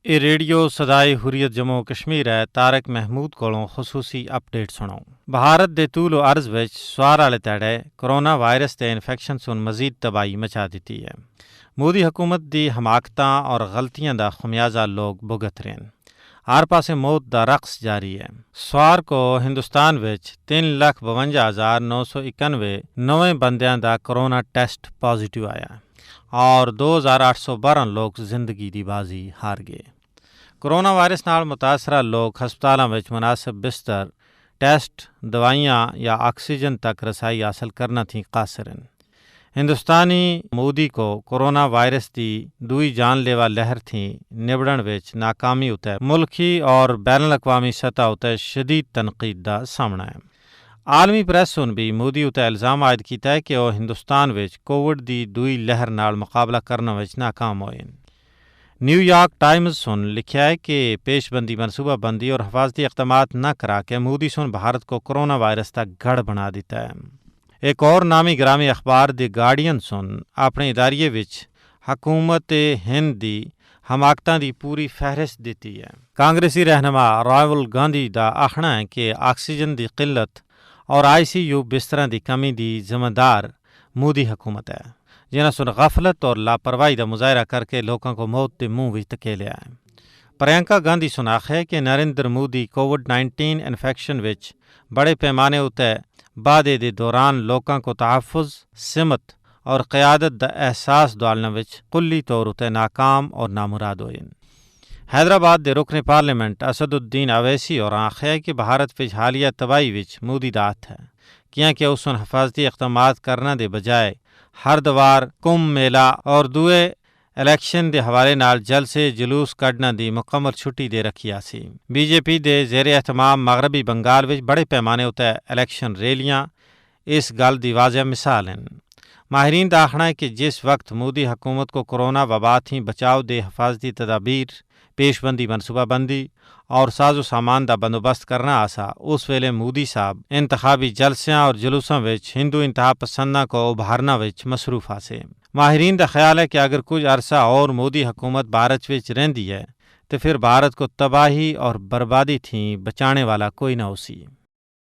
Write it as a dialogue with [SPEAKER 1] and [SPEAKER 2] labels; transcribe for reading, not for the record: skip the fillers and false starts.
[SPEAKER 1] ਇਹ ਰੇਡੀਓ ਸਦਾਈ ਹੁਰੀਅਤ ਜੰਮੂ ਕਸ਼ਮੀਰ ਹੈ। ਤਾਰਕ ਮਹਿਮੂਦ ਕੋਲੋਂ ਖਸੂਸੀ ਅਪਡੇਟ ਸੁਣਾਓ। ਭਾਰਤ ਦੇ ਤੂਲੋ ਅਰਜ਼ ਵਿੱਚ ਸਵਾਰ ਵਾਲੇ ਤੜੇ ਕੋਰੋਨਾ ਵਾਇਰਸ ਤੇ ਇਨਫੈਕਸ਼ਨ ਸੁਣ ਮਜ਼ੀਦ ਤਬਾਹੀ ਮਚਾ ਦਿੱਤੀ ਹੈ। ਮੋਦੀ ਹਕੂਮਤ ਦੀ ਹਮਾਕਤਾਂ ਔਰ ਗਲਤੀਆਂ ਦਾ ਖਮਿਆਜ਼ਾ ਲੋਕ ਭੁਗਤ ਰਹੇ ਹਨ। ਹਰ ਪਾਸੇ ਮੌਤ ਦਾ ਰਕਸ ਜਾਰੀ ਹੈ। ਸਵਾਰ ਕੋ ਹਿੰਦੁਸਤਾਨ ਵਿੱਚ 3,52,991 ਨਵੇਂ ਬੰਦਿਆਂ ਦਾ ਕੋਰੋਨਾ ਟੈਸਟ ਪॉजिटिव ਆਇਆ और 2,812 ਲੋਕ ਜ਼ਿੰਦਗੀ ਦੀ ਬਾਜ਼ੀ ਹਾਰ ਗਏ। ਕੋਰੋਨਾ ਵਾਇਰਸ ਨਾਲ ਮੁਤਾਸਰਾ ਲੋਕ ਹਸਪਤਾਲਾਂ ਵਿੱਚ ਮੁਨਾਸਿਬ ਬਿਸਤਰ, ਟੈਸਟ, ਦਵਾਈਆਂ ਜਾਂ ਆਕਸੀਜਨ ਤੱਕ ਰਸਾਈ ਹਾਸਲ ਕਰਨਾ ਥੀ ਕਾਸਰ ਹਨ। हिंदुस्तानी मोदी को कोरोना वायरस की दूई जानलेवा लहर थी निबड़न विच नाकामी उते मुल्की और बैनुल अक़वामी सतह उते शदीद तनकीद का सामना है। आलमी प्रैस सुन भी मोदी उते इल्ज़ाम आयद किया है कि वह हिंदुस्तान विच कोविड की दूई लहर नाल मुकाबला करने विच नाकाम होए। न्यूयॉर्क टाइम्स सुन लिखा है कि पेशबंदी मनसूबाबंदी और हिफाजती इक़दामात न करा के मोदी सुन भारत को कोरोना वायरस का गढ़ बना दिता है। एक और नामी ग्रामी अखबार द गार्डियन सुन अपने इदारिये विच हकूमत हिंद दी हमाकतां दी पूरी फहरिस्त दी है। कांग्रेसी रहनुमा राहुल गांधी का आखना है कि ऑक्सीजन की किल्लत और ICU बिस्तरां की कमी की जिम्मेदार मोदी हुकूमत है, जिन्हें सुन गफलत और लापरवाही का मुजाहरा करके लोगों को मौत के मुँह भी धकेलिया है। प्रियंका गांधी सुन आखे कि नरेंद्र मोदी कोविड-19 इन्फेक्शन विच बड़े पैमाने उते वादे के दौरान लोगों को तहफ़्फ़ुज़, सिमत और क़यादत का एहसास डालने विच कुल्ली तौर उते नाकाम और नामुराद होए। हैदराबाद के रुकन पार्लियामेंट असदुद्दीन अवैसी और आखे कि भारत विच हालिया तबाही विच मोदी दा हथ है, क्योंकि उस हिफाजती इक़दामात करने के बजाय हर दवार कुंभ मेला और दूए इलैक्शन के हवाले नाल जलसे जुलूस कढ़ने की मुकम्मल छुट्टी दे रखी सी। BJP के ज़ेर एहतमाम मगरबी बंगाल में बड़े पैमाने उत्ते इलैक्शन रैलियां इस गल की वाज़ह मिसाल हैं। माहिरीन का आखना है कि जिस वक्त मोदी हुकूमत को कोरोना वबा थी बचाव के हिफाजती तदाबीर, पेशबंदी मनसूबाबंदी और साजो सामान का बंदोबस्त करना आसा, उस वेले मोदी साहब इंतखाबी जलसियां और जुलूसों विच हिंदू इंतहा पसंदा को उभारना विच मसरूफ आसे। माहिरीन का ख्याल है कि अगर कुछ अरसा और मोदी हुकूमत भारत विच रहिंदी है तो फिर भारत को तबाही और बर्बादी थी बचाने वाला कोई ना होसी।